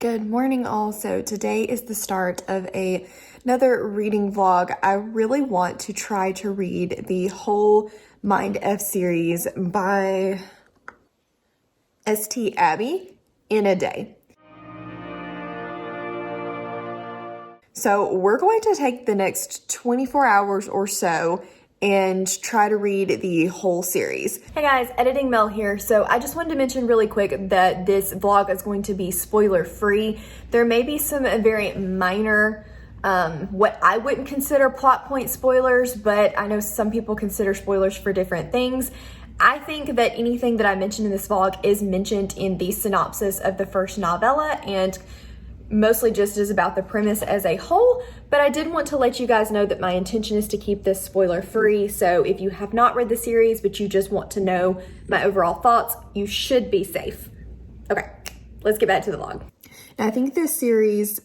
Good morning all. So today is the start of another reading vlog. I really want to try to read the whole Mind F series by St. Abby in a day. So we're going to take the next 24 hours or so and try to read the whole series. Hey guys, Editing Mel here. So I just wanted to mention really quick that this vlog is going to be spoiler free. There may be some very minor, what I wouldn't consider plot point spoilers, but I know some people consider spoilers for different things. I think that anything that I mentioned in this vlog is mentioned in the synopsis of the first novella and mostly just is about the premise as a whole, but I did want to let you guys know that my intention is to keep this spoiler free. So if you have not read the series, but you just want to know my overall thoughts, you should be safe. Okay, let's get back to the vlog. Now, I think this series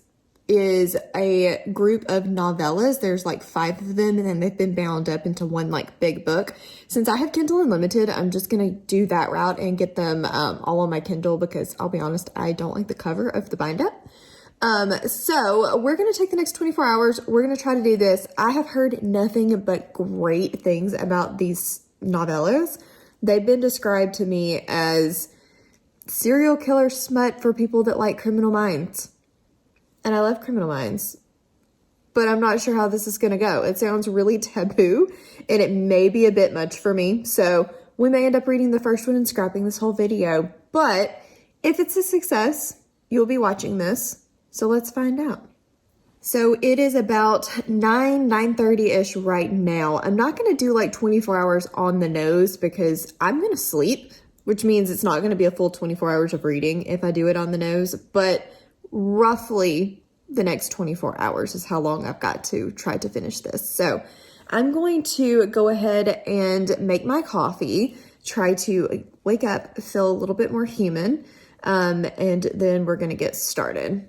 is a group of novellas. There's like 5 of them, and then they've been bound up into one like big book. Since I have Kindle Unlimited, I'm just gonna do that route and get them all on my Kindle because I'll be honest, I don't like the cover of the bind up. So we're going to take the next 24 hours. We're going to try to do this. I have heard nothing but great things about these novellas. They've been described to me as serial killer smut for people that like Criminal Minds. And I love Criminal Minds, but I'm not sure how this is going to go. It sounds really taboo and it may be a bit much for me. So we may end up reading the first one and scrapping this whole video, but if it's a success, you'll be watching this. So let's find out. So it is about 9:30-ish right now. I'm not going to do like 24 hours on the nose because I'm going to sleep, which means it's not going to be a full 24 hours of reading if I do it on the nose, but roughly the next 24 hours is how long I've got to try to finish this. So I'm going to go ahead and make my coffee, try to wake up, feel a little bit more human, and then we're going to get started.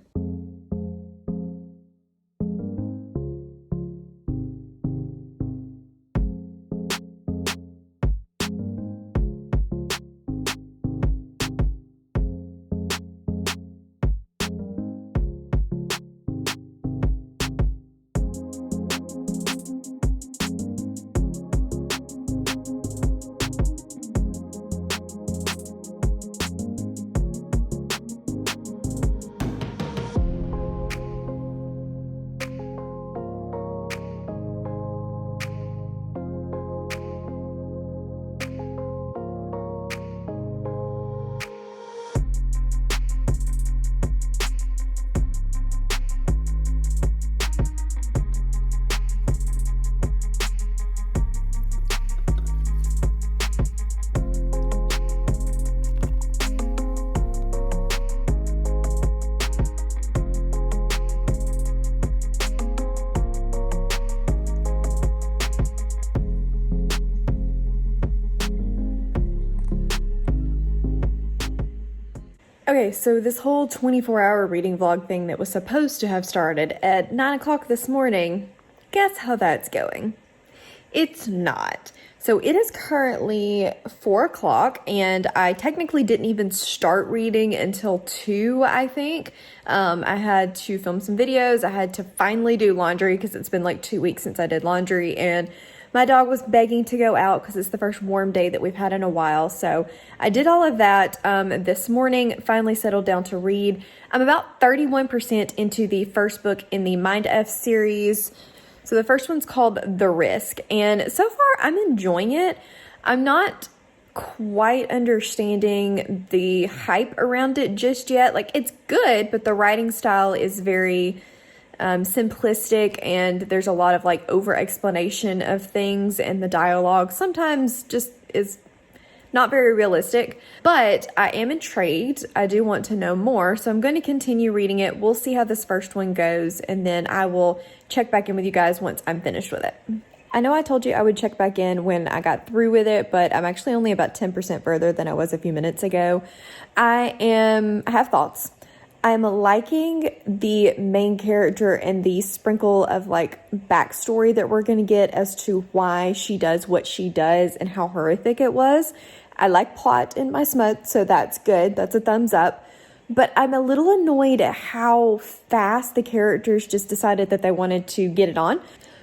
Okay, so this whole 24-hour reading vlog thing that was supposed to have started at 9 o'clock this morning, guess how that's going? It's not. So it is currently 4 o'clock, and I technically didn't even start reading until 2, I think. I had to film some videos. I had to finally do laundry because it's been like 2 weeks since I did laundry, and my dog was begging to go out because it's the first warm day that we've had in a while. So I did all of that this morning, finally settled down to read. I'm about 31% into the first book in the Mind F series. So the first one's called The Risk. And so far I'm enjoying it. I'm not quite understanding the hype around it just yet. Like, it's good, but the writing style is very simplistic, and there's a lot of like over explanation of things, and the dialogue sometimes just is not very realistic, but I am intrigued. I do want to know more, so I'm going to continue reading it. We'll see how this first one goes, and then I will check back in with you guys once I'm finished with it. I know I told you I would check back in when I got through with it, but I'm actually only about 10% further than I was a few minutes ago. I have thoughts. I'm liking the main character and the sprinkle of like backstory that we're going to get as to why she does what she does and how horrific it was. I like plot in my smut, so that's good. That's a thumbs up. but I'm a little annoyed at how fast the characters just decided that they wanted to get it on.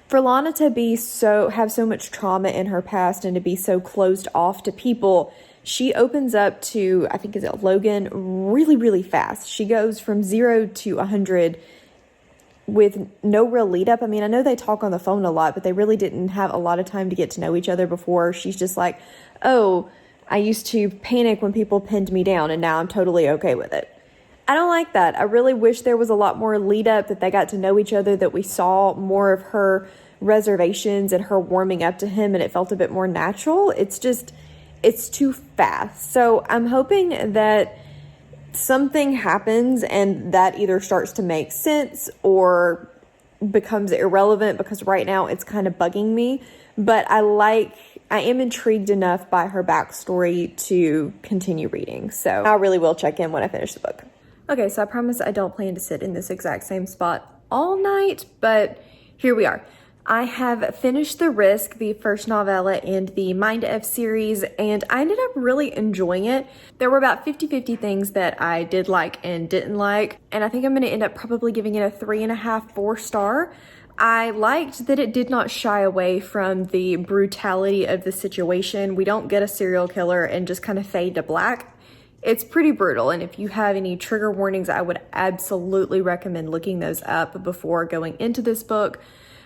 For Lana to have so much trauma in her past and to be so closed off to people, she opens up to, I think, is it Logan, really, really fast. She goes from 0 to 100 with no real lead up. I mean, I know they talk on the phone a lot, but they really didn't have a lot of time to get to know each other before. She's just like, oh, I used to panic when people pinned me down, and now I'm totally okay with it. I don't like that. I really wish there was a lot more lead up, that they got to know each other, that we saw more of her reservations and her warming up to him, and it felt a bit more natural. It's too fast. So I'm hoping that something happens and that either starts to make sense or becomes irrelevant, because right now it's kind of bugging me. But I am intrigued enough by her backstory to continue reading. So I really will check in when I finish the book. Okay, so I promise I don't plan to sit in this exact same spot all night, but here we are. I have finished The Risk, the first novella in the Mind F series, and I ended up really enjoying it. There were about 50-50 things that I did like and didn't like, and I think I'm going to end up probably giving it a 3.5, 4 star. I liked that it did not shy away from the brutality of the situation. We don't get a serial killer and just kind of fade to black. It's pretty brutal, and if you have any trigger warnings, I would absolutely recommend looking those up before going into this book.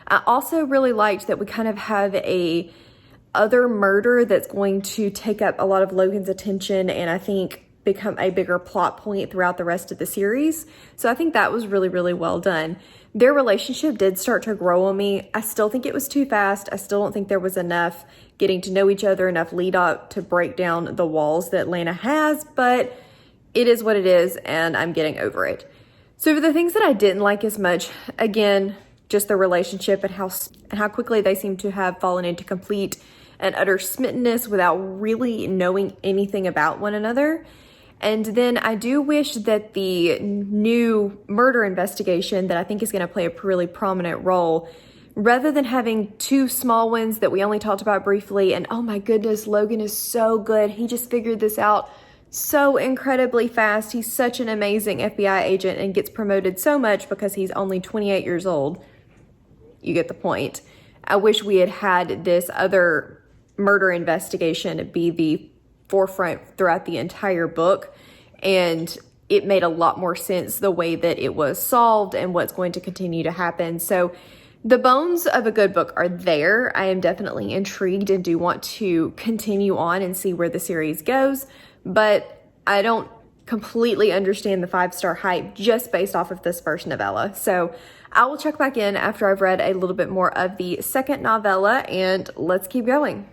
I also really liked that we kind of have a other murder that's going to take up a lot of Logan's attention, and I think become a bigger plot point throughout the rest of the series. So I think that was really, really well done. Their relationship did start to grow on me. I still think it was too fast. I still don't think there was enough getting to know each other, enough lead up to break down the walls that Lana has, but it is what it is, and I'm getting over it. So for the things that I didn't like as much, again, just the relationship and how quickly they seem to have fallen into complete and utter smittenness without really knowing anything about one another. And then I do wish that the new murder investigation that I think is going to play a really prominent role, rather than having 2 small ones that we only talked about briefly, and oh my goodness, Logan is so good. He just figured this out so incredibly fast. He's such an amazing FBI agent and gets promoted so much because he's only 28 years old. You get the point. I wish we had had this other murder investigation be the forefront throughout the entire book, and it made a lot more sense the way that it was solved and what's going to continue to happen. So the bones of a good book are there. I am definitely intrigued and do want to continue on and see where the series goes, but I don't completely understand the 5-star hype just based off of this first novella. So I will check back in after I've read a little bit more of the second novella, and let's keep going.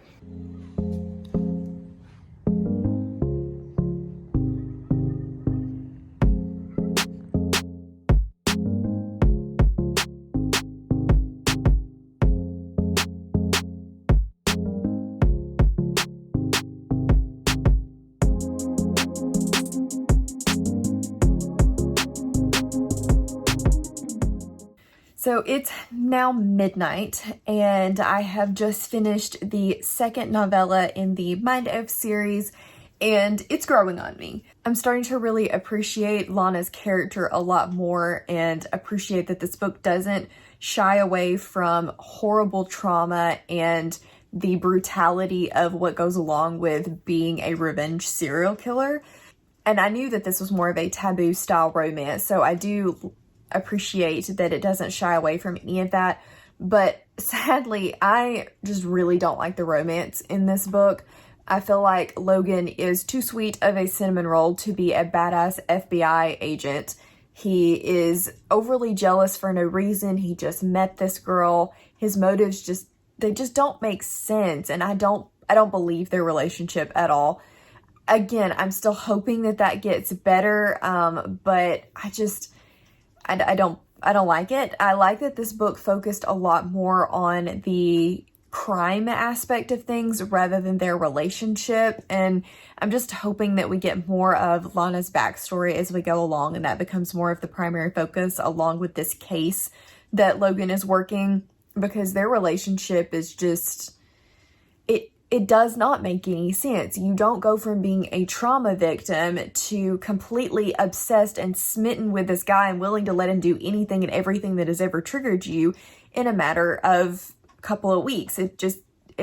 So it's now midnight, and I have just finished the second novella in the Mind F series, and it's growing on me. I'm starting to really appreciate Lana's character a lot more, and appreciate that this book doesn't shy away from horrible trauma and the brutality of what goes along with being a revenge serial killer. And I knew that this was more of a taboo style romance, so I do appreciate that it doesn't shy away from any of that. But sadly, I just really don't like the romance in this book. I feel like Logan is too sweet of a cinnamon roll to be a badass FBI agent. He is overly jealous for no reason. He just met this girl. His motives they just don't make sense, and I don't believe their relationship at all. Again, I'm still hoping that gets better, but I don't like it. I like that this book focused a lot more on the crime aspect of things rather than their relationship, and I'm just hoping that we get more of Lana's backstory as we go along, and that becomes more of the primary focus along with this case that Logan is working, because their relationship is just, it it does not make any sense. You don't go from being a trauma victim to completely obsessed and smitten with this guy and willing to let him do anything and everything that has ever triggered you in a matter of a couple of weeks. It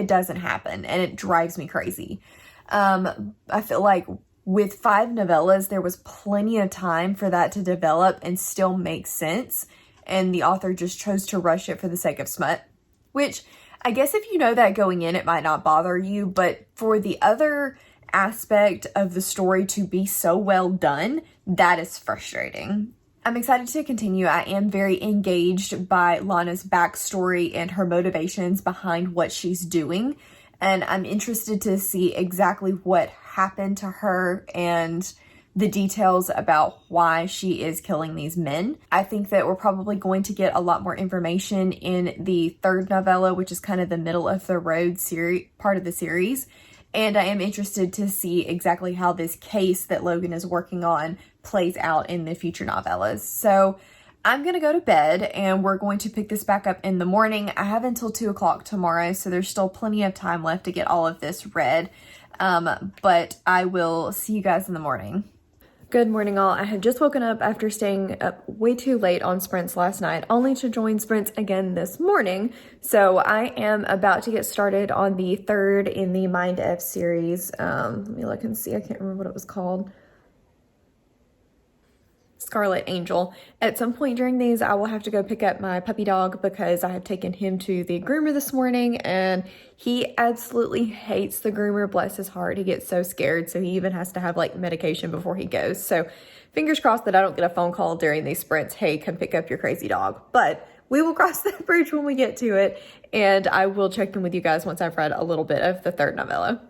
doesn't happen, and it drives me crazy. I feel like with 5 novellas, there was plenty of time for that to develop and still make sense, and the author just chose to rush it for the sake of smut, which I guess if you know that going in, it might not bother you, but for the other aspect of the story to be so well done, that is frustrating. I'm excited to continue. I am very engaged by Lana's backstory and her motivations behind what she's doing, and I'm interested to see exactly what happened to her and the details about why she is killing these men. I think that we're probably going to get a lot more information in the 3rd novella, which is kind of the middle of the road part of the series. And I am interested to see exactly how this case that Logan is working on plays out in the future novellas. So I'm going to go to bed, and we're going to pick this back up in the morning. I have until 2 o'clock tomorrow, so there's still plenty of time left to get all of this read. But I will see you guys in the morning. Good morning, all. I have just woken up after staying up way too late on sprints last night, only to join sprints again this morning. So I am about to get started on the 3rd in the Mind F series. Let me look and see. I can't remember what it was called. Scarlet Angel. At some point during these, I will have to go pick up my puppy dog because I have taken him to the groomer this morning, and he absolutely hates the groomer. Bless his heart. He gets so scared, so he even has to have like medication before he goes. So fingers crossed that I don't get a phone call during these sprints, hey, come pick up your crazy dog. But we will cross that bridge when we get to it, and I will check in with you guys once I've read a little bit of the 3rd novella.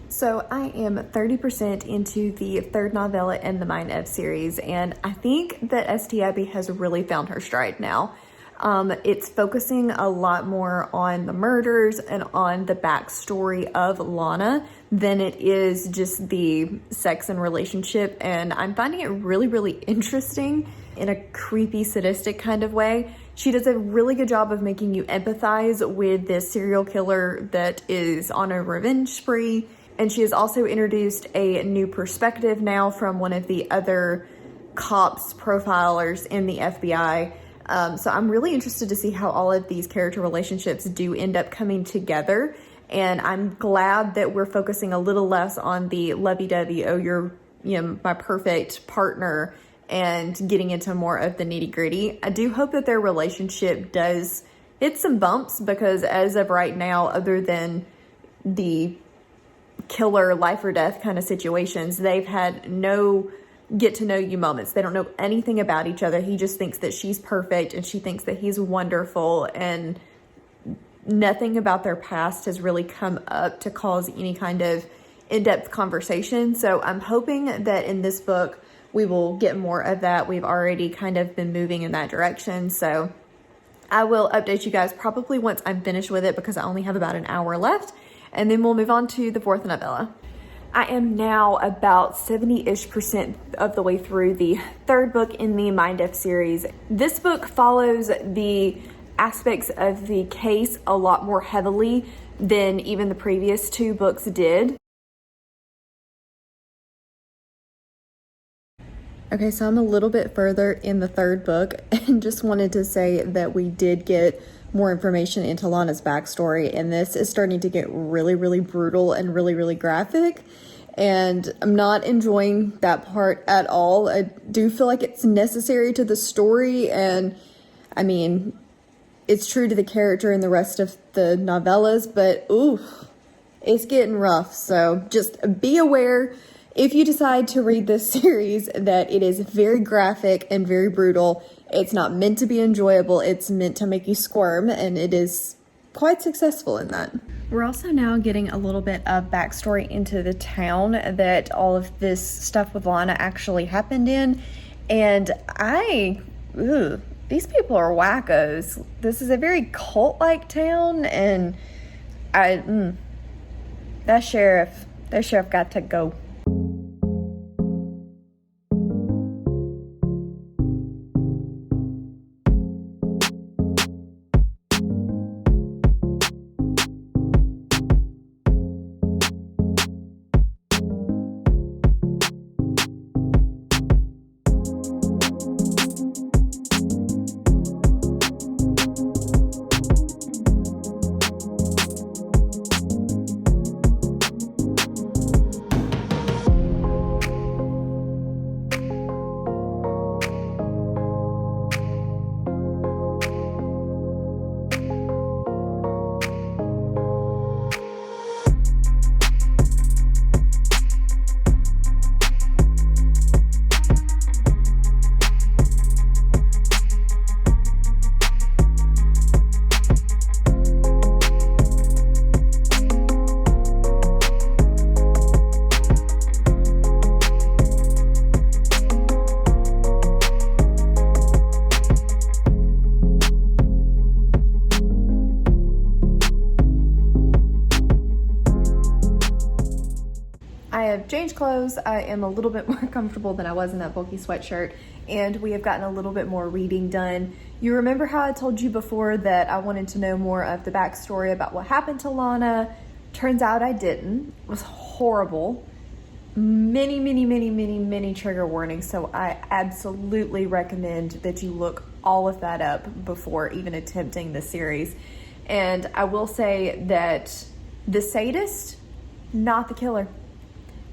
So I am 30% into the 3rd novella in the Mind F series, and I think that St. Abby has really found her stride now. It's focusing a lot more on the murders and on the backstory of Lana than it is just the sex and relationship, and I'm finding it really, really interesting in a creepy, sadistic kind of way. She does a really good job of making you empathize with this serial killer that is on a revenge spree. And she has also introduced a new perspective now from one of the other cops profilers in the FBI. So I'm really interested to see how all of these character relationships do end up coming together. And I'm glad that we're focusing a little less on the lovey-dovey, oh, you're my perfect partner, and getting into more of the nitty-gritty. I do hope that their relationship does hit some bumps, because as of right now, other than the killer life or death kind of situations, they've had no get to know you moments. They don't know anything about each other. He just thinks that she's perfect and she thinks that he's wonderful, and nothing about their past has really come up to cause any kind of in-depth conversation. So I'm hoping that in this book we will get more of that. We've already kind of been moving in that direction, so I will update you guys probably once I'm finished with it, because I only have about an hour left. And then we'll move on to the 4th novella. I am now about 70-ish% of the way through the 3rd book in the Mind F series. This book follows the aspects of the case a lot more heavily than even the previous 2 books did. Okay, so I'm a little bit further in the 3rd book, and just wanted to say that we did get more information into Lana's backstory, and this is starting to get really, really brutal and really, really graphic, and I'm not enjoying that part at all. I do feel like it's necessary to the story, and I mean, it's true to the character in the rest of the novellas, but ooh, it's getting rough. So just be aware if you decide to read this series that it is very graphic and very brutal. It's not meant to be enjoyable. It's meant to make you squirm, and it is quite successful in that. We're also now getting a little bit of backstory into the town that all of this stuff with Lana actually happened in. And these people are wackos. This is a very cult-like town, and that sheriff got to go. changed clothes. I am a little bit more comfortable than I was in that bulky sweatshirt, and we have gotten a little bit more reading done. You remember how I told you before that I wanted to know more of the backstory about what happened to Lana? Turns out I didn't. It was horrible. Many trigger warnings, so I absolutely recommend that you look all of that up before even attempting the series. And I will say that the sadist, not the killer.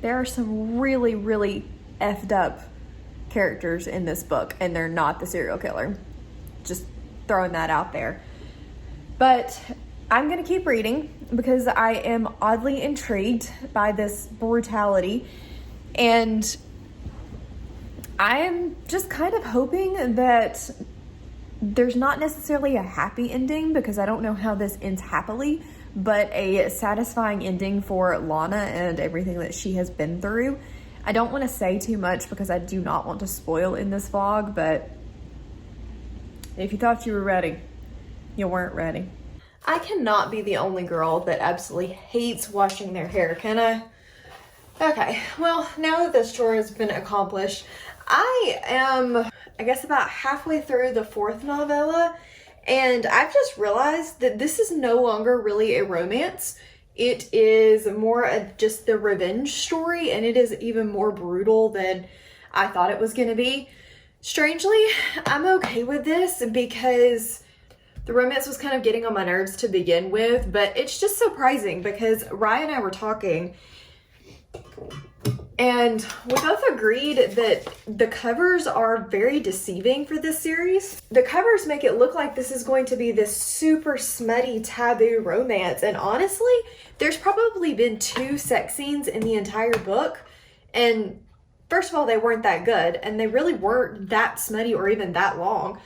There are some really effed up characters in this book, and they're not the serial killer. Just throwing that out there. But I'm gonna keep reading because I am oddly intrigued by this brutality, and I am just kind of hoping that there's not necessarily a happy ending, because I don't know how this ends happily, but a satisfying ending for Lana and everything that she has been through. I don't want to say too much because I do not want to spoil in this vlog, but if you thought you were ready, you weren't ready. I cannot be the only girl that absolutely hates washing their hair, can I? Okay, well, now that this chore has been accomplished, I am, I guess, about halfway through the 4th novella, and I've just realized that this is no longer really a romance. It is more of just the revenge story, and it is even more brutal than I thought it was going to be. Strangely, I'm okay with this because the romance was kind of getting on my nerves to begin with, but it's just surprising because Ryan and I were talking, and we both agreed that the covers are very deceiving for this series. The covers make it look like this is going to be this super smutty taboo romance, and honestly, there's probably been 2 sex scenes in the entire book, and first of all, they weren't that good, and they really weren't that smutty or even that long.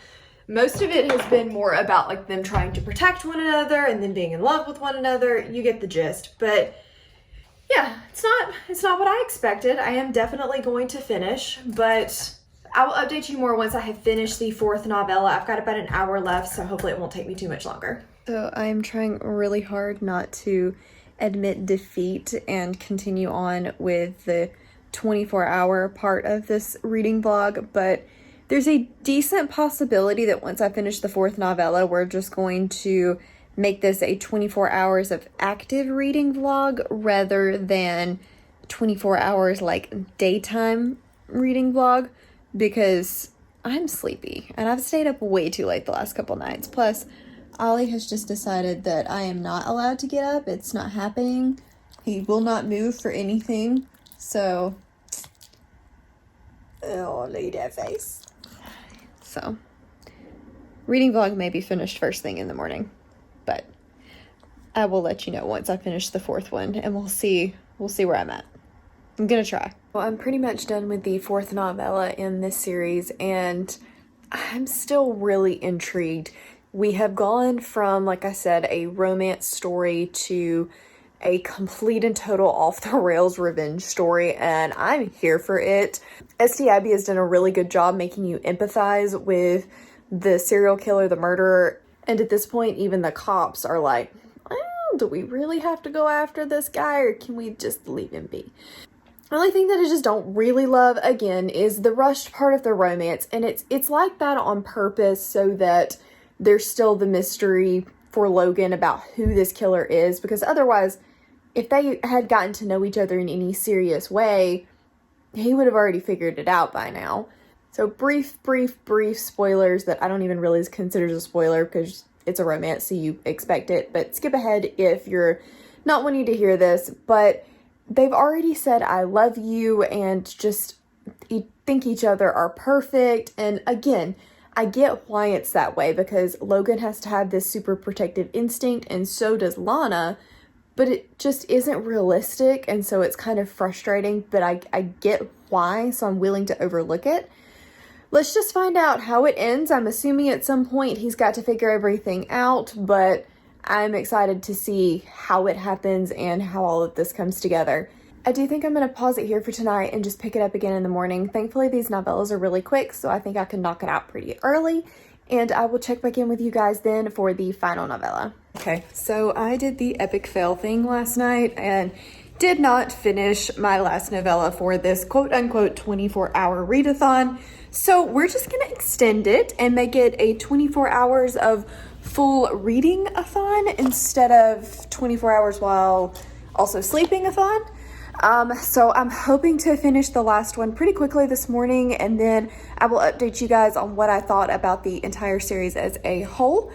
Most of it has been more about like them trying to protect one another and then being in love with one another. You get the gist. But yeah, it's not what I expected. I am definitely going to finish, but I will update you more once I have finished the 4th novella. I've got about an hour left, so hopefully it won't take me too much longer. So I'm trying really hard not to admit defeat and continue on with the 24-hour part of this reading vlog, but there's a decent possibility that once I finish the 4th novella, we're just going to make this a 24 hours of active reading vlog rather than 24 hours like daytime reading vlog, because I'm sleepy and I've stayed up way too late the last couple nights. Plus, Ollie has just decided that I am not allowed to get up. It's not happening. He will not move for anything. So, oh, look at that face. So, reading vlog may be finished first thing in the morning, but I will let you know once I finish the 4th one, and we'll see where I'm at. I'm gonna try. Well, I'm pretty much done with the 4th novella in this series, and I'm still really intrigued. We have gone from, like I said, a romance story to a complete and total off-the-rails revenge story, and I'm here for it. STIB has done a really good job making you empathize with the serial killer, the murderer, and at this point, even the cops are like, well, do we really have to go after this guy, or can we just leave him be? The only thing that I just don't really love, again, is the rushed part of the romance, and it's like that on purpose so that there's still the mystery for Logan about who this killer is, because otherwise, if they had gotten to know each other in any serious way, he would have already figured it out by now. So brief spoilers that I don't even really consider as a spoiler because it's a romance, so you expect it, but skip ahead if you're not wanting to hear this. But they've already said I love you and just think each other are perfect. And again, I get why it's that way because Logan has to have this super protective instinct, and so does Lana, but it just isn't realistic, and so it's kind of frustrating, but I get why, so I'm willing to overlook it. Let's just find out how it ends. I'm assuming at some point he's got to figure everything out, but I'm excited to see how it happens and how all of this comes together. I do think I'm going to pause it here for tonight and just pick it up again in the morning. Thankfully, these novellas are really quick, so I think I can knock it out pretty early, and I will check back in with you guys then for the final novella. Okay, so I did the epic fail thing last night, and did not finish my last novella for this quote-unquote 24-hour readathon, so we're just gonna extend it and make it a 24 hours of full reading-a-thon instead of 24 hours while also sleeping-a-thon. So I'm hoping to finish the last one pretty quickly this morning, and then I will update you guys on what I thought about the entire series as a whole,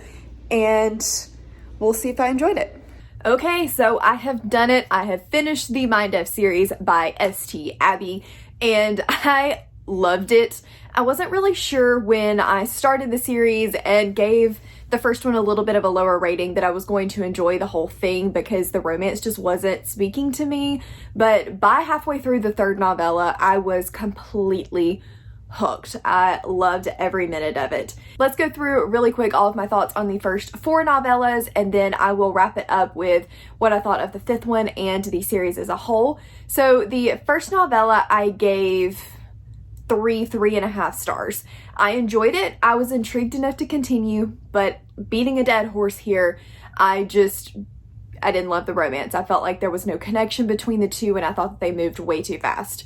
and we'll see if I enjoyed it. Okay, so I have done it. I have finished the Mind F series by St. Abby, and I loved it. I wasn't really sure when I started the series and gave the first one a little bit of a lower rating that I was going to enjoy the whole thing because the romance just wasn't speaking to me. But by halfway through the third novella, I was completely hooked. I loved every minute of it. Let's go through really quick all of my thoughts on the first 4 novellas, and then I will wrap it up with what I thought of the 5th one and the series as a whole. So the first novella I gave 3.5 stars. I enjoyed it. I was intrigued enough to continue, but beating a dead horse here, I didn't love the romance. I felt like there was no connection between the two, and I thought that they moved way too fast.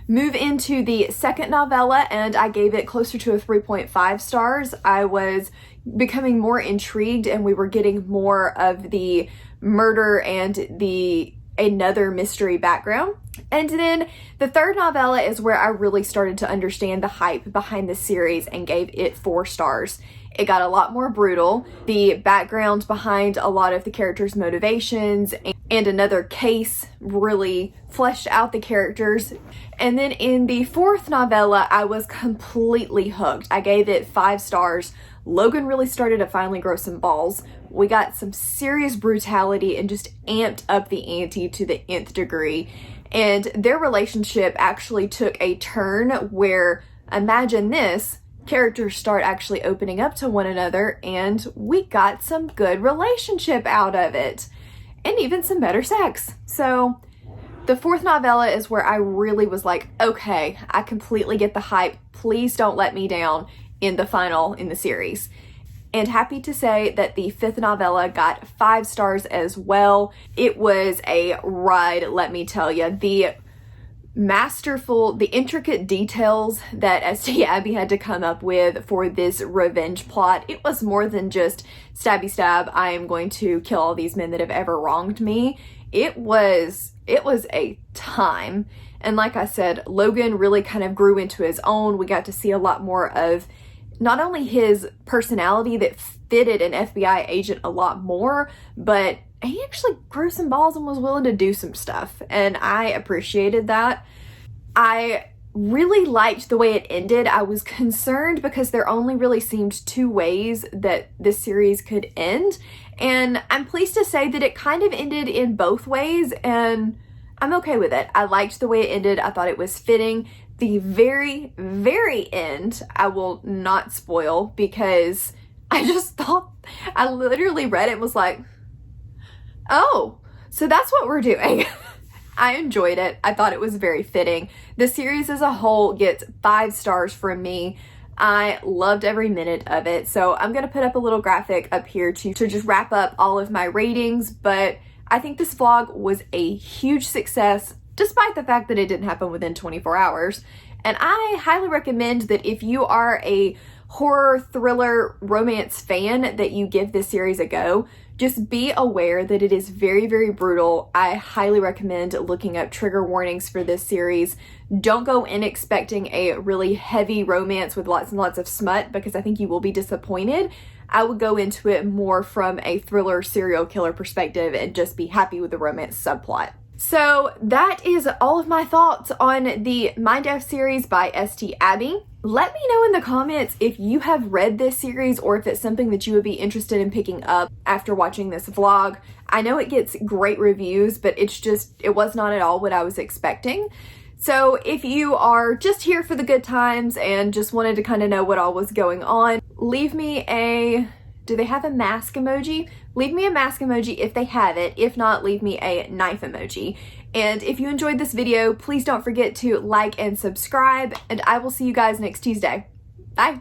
Move into the second novella, and I gave it closer to a 3.5 stars. I was becoming more intrigued, and we were getting more of the murder and another mystery background. And then the third novella is where I really started to understand the hype behind the series and gave it 4 stars. It got a lot more brutal. The background behind a lot of the characters' motivations and another case really fleshed out the characters. And then in the 4th novella, I was completely hooked. I gave it 5 stars. Logan really started to finally grow some balls. We got some serious brutality and just amped up the ante to the nth degree. And their relationship actually took a turn where, imagine this, characters start actually opening up to one another, and we got some good relationship out of it. And even some better sex. So the 4th novella is where I really was like, okay, I completely get the hype. Please don't let me down in the series. And happy to say that the 5th novella got 5 stars as well. It was a ride, let me tell you. The intricate details that St. Abby had to come up with for this revenge plot, it was more than just stabby stab, I am going to kill all these men that have ever wronged me. It was a time. And like I said, Logan really kind of grew into his own. We got to see a lot more of not only his personality that fitted an FBI agent a lot more, but he actually grew some balls and was willing to do some stuff. And I appreciated that. I really liked the way it ended. I was concerned because there only really seemed 2 ways that this series could end. And I'm pleased to say that it kind of ended in both ways, and I'm okay with it. I liked the way it ended. I thought it was fitting. The very, very end, I will not spoil because I just thought, I literally read it and was like, oh, so that's what we're doing. I enjoyed it. I thought it was very fitting. The series as a whole gets 5 stars from me. I loved every minute of it. So I'm going to put up a little graphic up here to just wrap up all of my ratings, but I think this vlog was a huge success, despite the fact that it didn't happen within 24 hours. And I highly recommend that if you are a horror, thriller, romance fan, that you give this series a go. Just be aware that it is very, very brutal. I highly recommend looking up trigger warnings for this series. Don't go in expecting a really heavy romance with lots and lots of smut, because I think you will be disappointed. I would go into it more from a thriller serial killer perspective and just be happy with the romance subplot. So that is all of my thoughts on the Mind F series by St. Abby. Let me know in the comments if you have read this series or if it's something that you would be interested in picking up after watching this vlog. I know it gets great reviews, but it was not at all what I was expecting. So if you are just here for the good times and just wanted to kind of know what all was going on, leave me do they have a mask emoji? Leave me a mask emoji if they have it. If not, leave me a knife emoji. And if you enjoyed this video, please don't forget to like and subscribe, and I will see you guys next Tuesday. Bye.